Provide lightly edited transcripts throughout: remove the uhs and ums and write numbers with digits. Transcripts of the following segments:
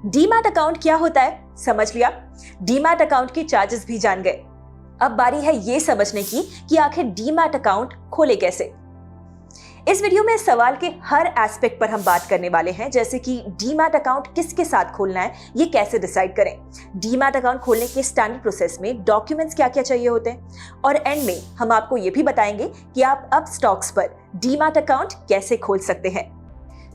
Demat account क्या होता है समझ लिया। डीमैट अकाउंट के चार्जेस भी जान गए। अब बारी है ये समझने की कि आखिर डीमैट अकाउंट खोले कैसे। इस वीडियो में इस सवाल के हर एस्पेक्ट पर हम बात करने वाले हैं, जैसे कि डीमैट अकाउंट किसके साथ खोलना है, ये कैसे डिसाइड करें, डीमैट अकाउंट खोलने के स्टैंडर्ड प्रोसेस में डॉक्यूमेंट्स क्या क्या चाहिए होते हैं, और एंड में हम आपको ये भी बताएंगे कि आप अपस्टॉक्स पर डीमैट अकाउंट कैसे खोल सकते हैं।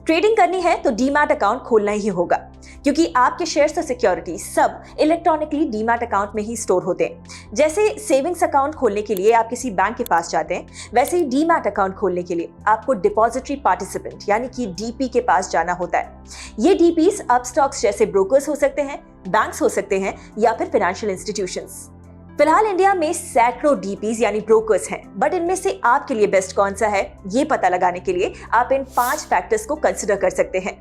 ट्रेडिंग करनी है तो डीमैट अकाउंट खोलना ही होगा, क्योंकि आपके शेयर्स और सिक्योरिटी सब इलेक्ट्रॉनिकली डीमैट अकाउंट में ही स्टोर होते हैं। जैसे सेविंग्स अकाउंट खोलने के लिए आप किसी बैंक के पास जाते हैं, वैसे ही डीमैट अकाउंट खोलने के लिए आपको डिपॉजिटरी पार्टिसिपेंट यानी कि डीपी के पास जाना होता है। ये डीपीज अपस्टॉक्स जैसे ब्रोकर्स हो सकते हैं, बैंक्स हो सकते हैं, या फिर फाइनेंशियल इंस्टीट्यूशंस। फिलहाल इंडिया में सैकड़ों डीपीज यानी ब्रोकर्स हैं, बट इनमें से आपके लिए बेस्ट कौन सा है ये पता लगाने के लिए आप इन 5 फैक्टर्स को कंसिडर कर सकते हैं।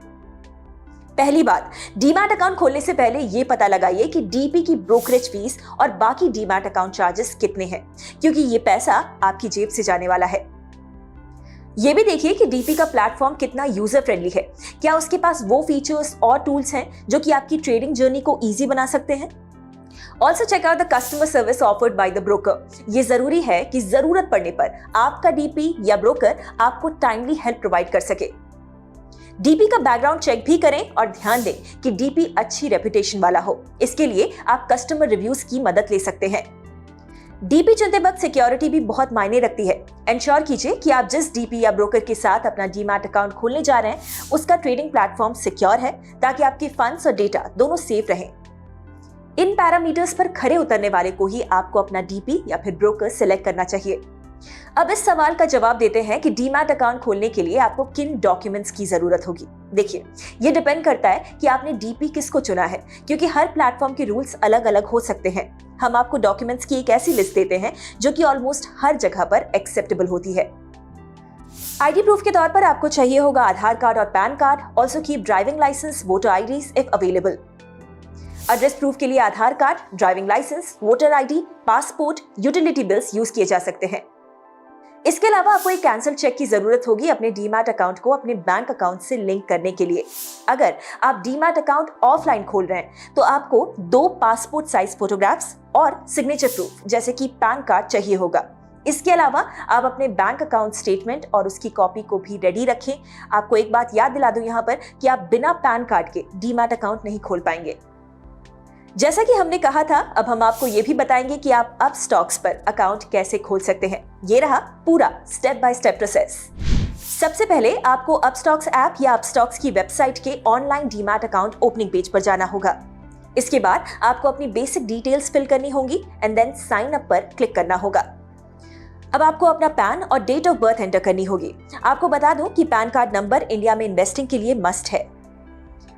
पहली बात, डीमैट अकाउंट खोलने से पहले ये पता लगाइए कि डीपी की ब्रोकरेज फीस और बाकी डीमैट अकाउंट चार्जेस कितने हैं, क्योंकि ये पैसा आपकी जेब से जाने वाला है। ये भी देखिए कि डीपी का प्लेटफॉर्म कितना यूजर फ्रेंडली है, क्या उसके पास वो फीचर्स और टूल्स हैं जो कि आपकी ट्रेडिंग जर्नी को इजी बना सकते हैं। Also check out the customer service offered by the broker. ये जरूरी है कि जरूरत पड़ने पर आपका डीपी या ब्रोकर आपको टाइमली हेल्प प्रोवाइड कर सके। डीपी का बैकग्राउंड चेक भी करें और ध्यान दें कि डीपी अच्छी रेपुटेशन वाला हो। इसके लिए आप कस्टमर रिव्यूज की मदद ले सकते हैं। डीपी चुनते वक्त सिक्योरिटी भी बहुत मायने रखती है। इंश्योर कीजिए कि आप जिस डीपी या ब्रोकर के साथ अपना डीमैट अकाउंट खोलने जा रहे हैं उसका ट्रेडिंग प्लेटफॉर्म सिक्योर है, ताकि आपके फंड्स और डेटा दोनों सेफ रहें। इन पैरामीटर्स पर खरे उतरने वाले को ही आपको अपना डीपी या फिर ब्रोकर सिलेक्ट करना चाहिए। अब इस सवाल का जवाब देते हैं कि डीमैट अकाउंट खोलने के लिए आपको किन डॉक्यूमेंट्स की जरूरत होगी। देखिए, ये डिपेंड करता है कि आपने डीपी किसको चुना है, क्योंकि हर प्लेटफॉर्म के रूल्स अलग अलग हो सकते हैं। हम आपको डॉक्यूमेंट्स की एक ऐसी लिस्ट देते हैं जो कि ऑलमोस्ट हर जगह पर एक्सेप्टेबल होती है। आईडी प्रूफ के तौर पर आपको चाहिए होगा आधार कार्ड और PAN card. Also keep driving licence, voter IDs if available. Address proof के लिए Aadhaar card, driving licence, voter ID, passport, utility bills use किए जा सकते हैं। इसके अलावा आपको एक कैंसिल चेक की जरूरत होगी अपने डीमैट अकाउंट को अपने बैंक अकाउंट से लिंक करने के लिए। अगर आप डीमैट अकाउंट ऑफलाइन खोल रहे हैं तो आपको 2 पासपोर्ट साइज फोटोग्राफ्स और सिग्नेचर प्रूफ जैसे कि पैन कार्ड चाहिए होगा। इसके अलावा आप अपने बैंक अकाउंट स्टेटमेंट और उसकी कॉपी को भी रेडी रखें। आपको एक बात याद दिला दूं यहाँ पर कि आप बिना पैन कार्ड के डीमैट अकाउंट नहीं खोल पाएंगे। जैसा कि हमने कहा था, अब हम आपको ये भी बताएंगे कि आप अपस्टॉक्स पर अकाउंट कैसे खोल सकते हैं। ये रहा पूरा स्टेप बाय स्टेप प्रोसेस। सबसे पहले आपको अपस्टॉक्स ऐप या अपस्टॉक्स की वेबसाइट के online demat account opening page पर जाना होगा। इसके बाद आपको अपनी बेसिक डिटेल्स फिल करनी होंगी एंड देन साइन अप पर क्लिक करना होगा। अब आपको अपना पैन और डेट ऑफ बर्थ एंटर करनी होगी। आपको बता दूं कि पैन कार्ड नंबर इंडिया में इन्वेस्टिंग के लिए मस्ट है।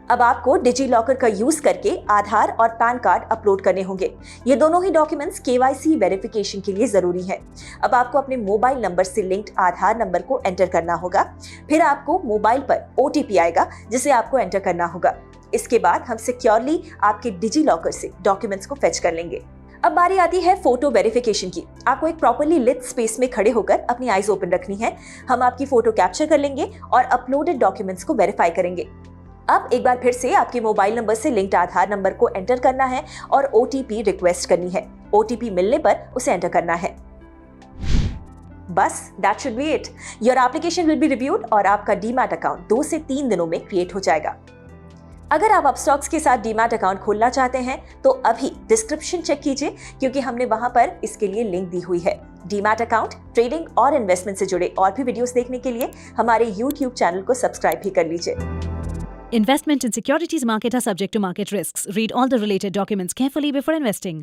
अब आपको डिजी लॉकर का यूज करके आधार और पैन कार्ड अपलोड करने होंगे। ये दोनों ही डॉक्यूमेंट्स केवाईसी वेरिफिकेशन के लिए जरूरी है। अब आपको अपने मोबाइल नंबर से लिंक्ड आधार नंबर को एंटर करना होगा। फिर आपको मोबाइल पर ओटीपी आएगा जिसे आपको एंटर करना होगा। इसके बाद हम सिक्योरली आपके डिजी लॉकर से डॉक्यूमेंट्स को फेच कर लेंगे। अब बारी आती है फोटो वेरिफिकेशन की। आपको एक प्रॉपर्ली लिट स्पेस में खड़े होकर अपनी आईज ओपन रखनी है। हम आपकी फोटो कैप्चर कर लेंगे और अपलोडेड डॉक्यूमेंट्स को वेरीफाई करेंगे। अब एक बार फिर से आपके मोबाइल नंबर से लिंक्ड आधार नंबर को एंटर करना है और ओटीपी रिक्वेस्ट करनी है। ओटीपी मिलने पर उसे एंटर करना है। बस that should be it. Your application will be reviewed और आपका डीमैट अकाउंट 2 से 3 दिनों में क्रिएट हो जाएगा। अगर आप अपस्टॉक्स के साथ डीमैट अकाउंट खोलना चाहते हैं तो अभी डिस्क्रिप्शन चेक कीजिए, क्योंकि हमने वहां पर इसके लिए लिंक दी हुई है। डीमैट अकाउंट, ट्रेडिंग और इन्वेस्टमेंट से जुड़े और भी वीडियोस देखने के लिए हमारे YouTube चैनल को सब्सक्राइब भी कर लीजिए। Investment in securities market are subject to market risks. Read all the related documents carefully before investing.